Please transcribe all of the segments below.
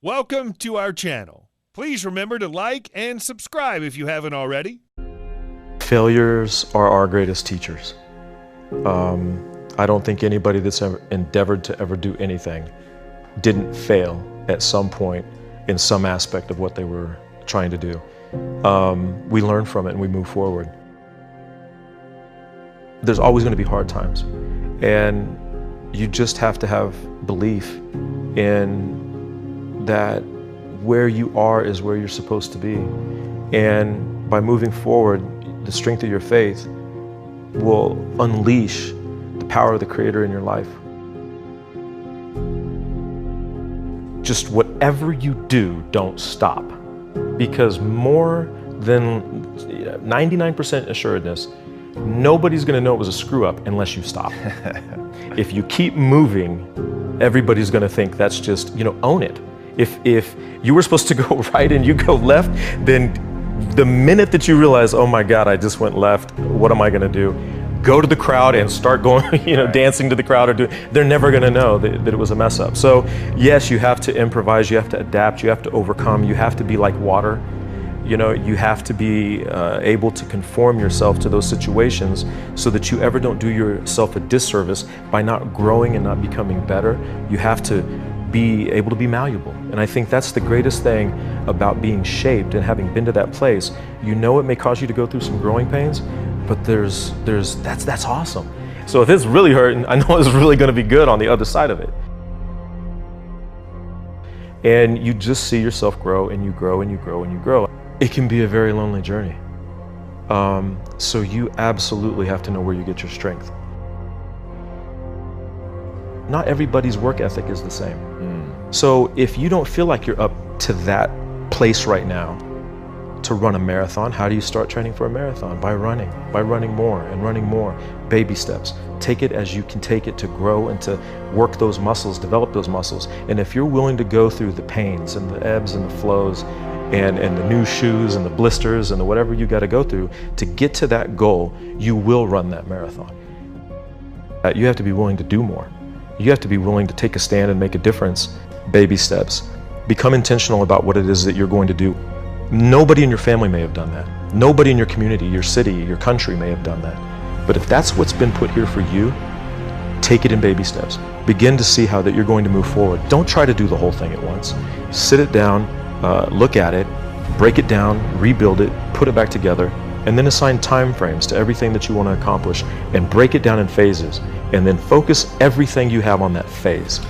Welcome to our channel. Please remember to like and subscribe if you haven't already. Failures are our greatest teachers. I don't think anybody that's ever endeavored to ever do anything didn't fail at some point in some aspect of what they were trying to do. We learn from it and we move forward. There's always going to be hard times, and you just have to have belief in that where you are is where you're supposed to be. And by moving forward, the strength of your faith will unleash the power of the Creator in your life. Just whatever you do, don't stop. Because more than 99% assuredness, nobody's gonna know it was a screw up unless you stop. If you keep moving, everybody's gonna think that's just, own it. If you were supposed to go right and you go left, then the minute that you realize, oh my God, I just went left, what am I gonna do? Go to the crowd and start going, dancing to the crowd, they're never gonna know that it was a mess up. So yes, you have to improvise, you have to adapt, you have to overcome, you have to be like water. You have to be able to conform yourself to those situations so that you ever don't do yourself a disservice by not growing and not becoming better. You have to be able to be malleable. And I think that's the greatest thing about being shaped and having been to that place. It may cause you to go through some growing pains, but that's awesome. So if it's really hurting, I know it's really gonna be good on the other side of it. And you just see yourself grow and you grow and you grow and you grow. It can be a very lonely journey. So you absolutely have to know where you get your strength. Not everybody's work ethic is the same. So if you don't feel like you're up to that place right now to run a marathon, how do you start training for a marathon? By running more and running more. Baby steps. Take it as you can take it to grow and to work those muscles, develop those muscles. And if you're willing to go through the pains and the ebbs and the flows and the new shoes and the blisters and the whatever you got to go through to get to that goal, you will run that marathon. You have to be willing to do more. You have to be willing to take a stand and make a difference. Baby steps. Become intentional about what it is that you're going to do. Nobody in your family may have done that. Nobody in your community, your city, your country may have done that. But if that's what's been put here for you, take it in baby steps. Begin to see how that you're going to move forward. Don't try to do the whole thing at once. Sit it down, look at it, break it down, rebuild it, put it back together, and then assign time frames to everything that you want to accomplish and break it down in phases, and then focus everything you have on that phase.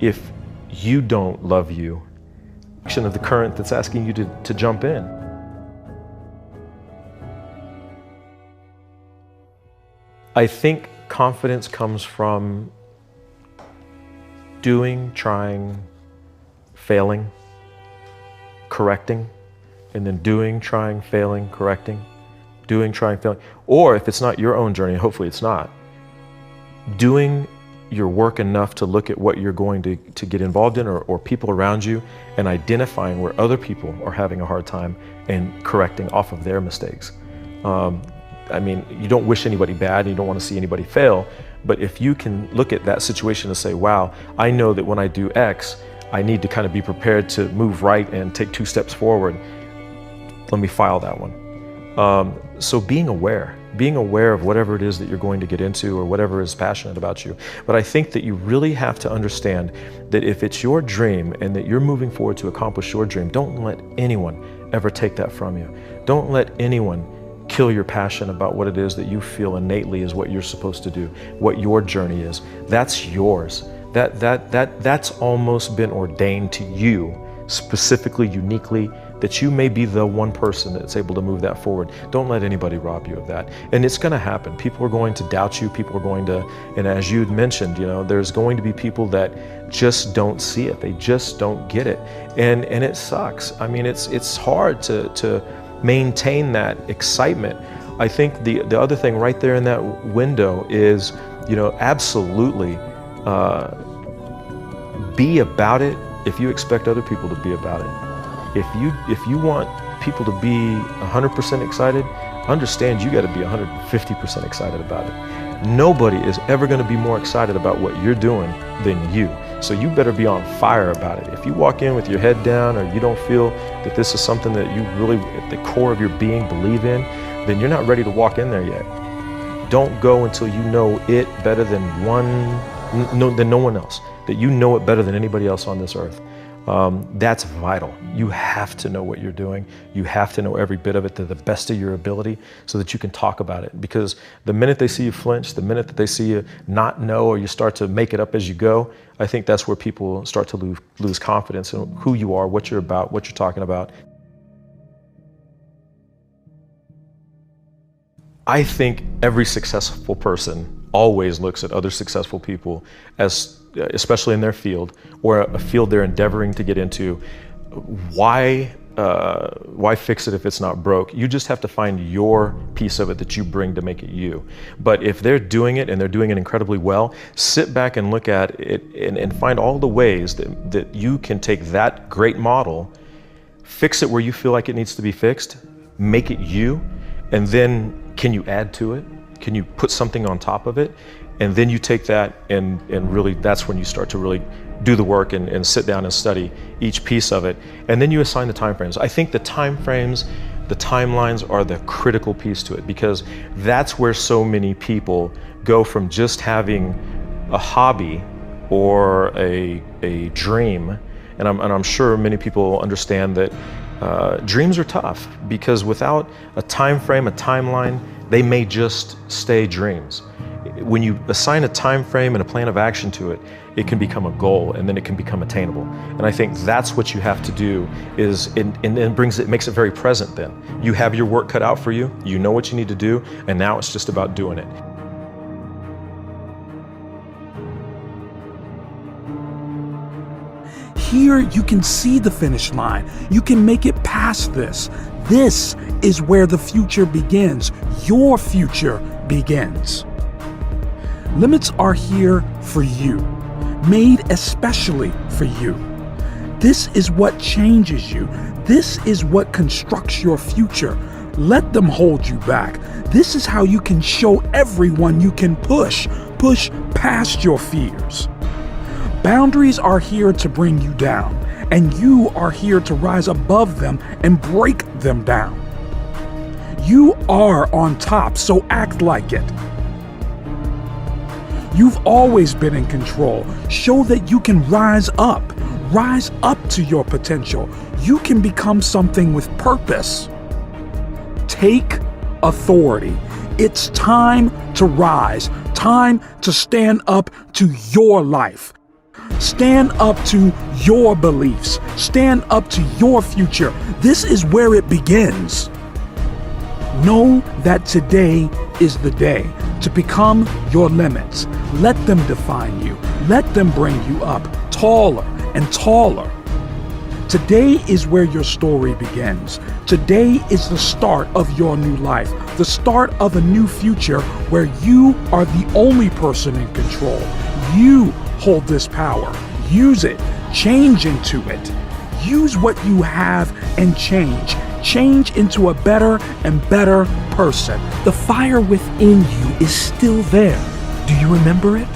If you don't love you, action of the current that's asking you to jump in. I think confidence comes from doing, trying, failing, correcting, and then doing, trying, failing, correcting, doing, trying, failing. Or if it's not your own journey, hopefully it's not, doing your work enough to look at what you're going to get involved in or people around you and identifying where other people are having a hard time and correcting off of their mistakes. You don't wish anybody bad, you don't want to see anybody fail, but if you can look at that situation and say, wow, I know that when I do X, I need to kind of be prepared to move right and take 2 steps forward. Let me file that one. So being aware of whatever it is that you're going to get into or whatever is passionate about you. But I think that you really have to understand that if it's your dream and that you're moving forward to accomplish your dream, don't let anyone ever take that from you. Don't let anyone kill your passion about what it is that you feel innately is what you're supposed to do, what your journey is. That's yours. That's almost been ordained to you, specifically, uniquely, that you may be the one person that's able to move that forward. Don't let anybody rob you of that. And it's gonna happen. People are going to doubt you, people are going to, and as you'd mentioned, there's going to be people that just don't see it. They just don't get it. And it sucks. It's hard to maintain that excitement. I think the other thing right there in that window is, absolutely be about it if you expect other people to be about it. If you want people to be 100% excited, understand you got to be 150% excited about it. Nobody is ever going to be more excited about what you're doing than you. So you better be on fire about it. If you walk in with your head down, or you don't feel that this is something that you really, at the core of your being, believe in, then you're not ready to walk in there yet. Don't go until you know it better than no one else, that you know it better than anybody else on this earth. That's vital. You have to know what you're doing. You have to know every bit of it to the best of your ability so that you can talk about it. Because the minute they see you flinch, the minute that they see you not know, or you start to make it up as you go, I think that's where people start to lose confidence in who you are, what you're about, what you're talking about. I think every successful person always looks at other successful people as, especially in their field, or a field they're endeavoring to get into. Why fix it if it's not broke? You just have to find your piece of it that you bring to make it you. But if they're doing it and they're doing it incredibly well, sit back and look at it and find all the ways that you can take that great model, fix it where you feel like it needs to be fixed, make it you, and then can you add to it? Can you put something on top of it? And then you take that and really, that's when you start to really do the work and sit down and study each piece of it. And then you assign the timeframes. I think the timeframes, the timelines are the critical piece to it, because that's where so many people go from just having a hobby or a dream. And I'm sure many people understand that dreams are tough, because without a time frame, a timeline, they may just stay dreams. When you assign a time frame and a plan of action to it, it can become a goal, and then it can become attainable. And I think that's what you have to do, is it makes it very present then. You have your work cut out for you, you know what you need to do, and now it's just about doing it. Here you can see the finish line. You can make it past this. This is where the future begins. Your future begins. Limits are here for you, made especially for you. This is what changes you. This is what constructs your future. Let them hold you back. This is how you can show everyone you can push past your fears. Boundaries are here to bring you down, and you are here to rise above them and break them down. You are on top, so act like it. You've always been in control. Show that you can rise up to your potential. You can become something with purpose. Take authority. It's time to rise, time to stand up to your life. Stand up to your beliefs. Stand up to your future. This is where it begins. Know that today is the day to become your limits. Let them define you. Let them bring you up taller and taller. Today is where your story begins. Today is the start of your new life, the start of a new future where you are the only person in control. You hold this power. Use it. Change into it. Use what you have and change. Change into a better and better person. The fire within you is still there. Do you remember it?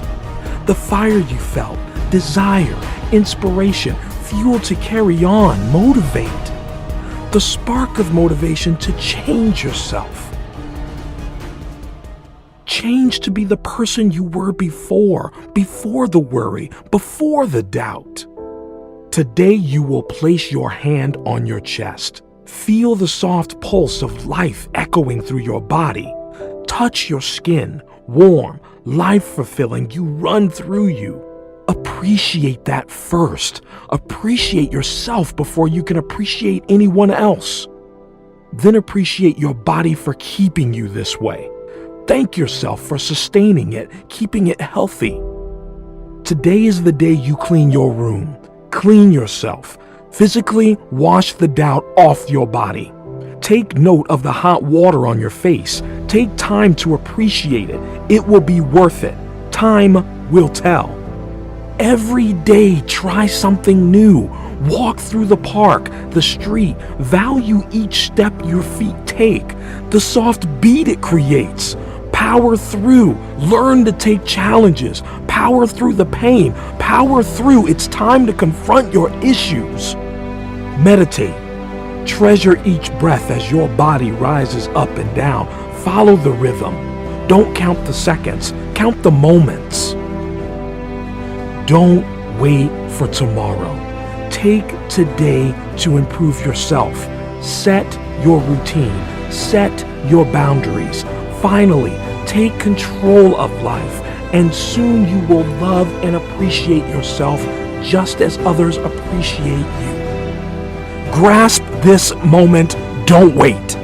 The fire you felt, desire, inspiration, fuel to carry on, motivate. The spark of motivation to change yourself. Change to be the person you were before the worry, before the doubt. Today you will place your hand on your chest. Feel the soft pulse of life echoing through your body. Touch your skin, warm, life-fulfilling. You run through you. Appreciate that first. Appreciate yourself before you can appreciate anyone else. Then appreciate your body for keeping you this way. Thank yourself for sustaining it, keeping it healthy. Today is the day you clean your room. Clean yourself. Physically wash the doubt off your body. Take note of the hot water on your face. Take time to appreciate it. It will be worth it. Time will tell. Every day, try something new. Walk through the park, the street. Value each step your feet take, the soft beat it creates. Power through. Learn to take challenges. Power through the pain. Power through. It's time to confront your issues. Meditate. Treasure each breath as your body rises up and down. Follow the rhythm. Don't count the seconds. Count the moments. Don't wait for tomorrow. Take today to improve yourself. Set your routine. Set your boundaries. Finally, take control of life, and soon you will love and appreciate yourself just as others appreciate you. Grasp this moment. Don't wait.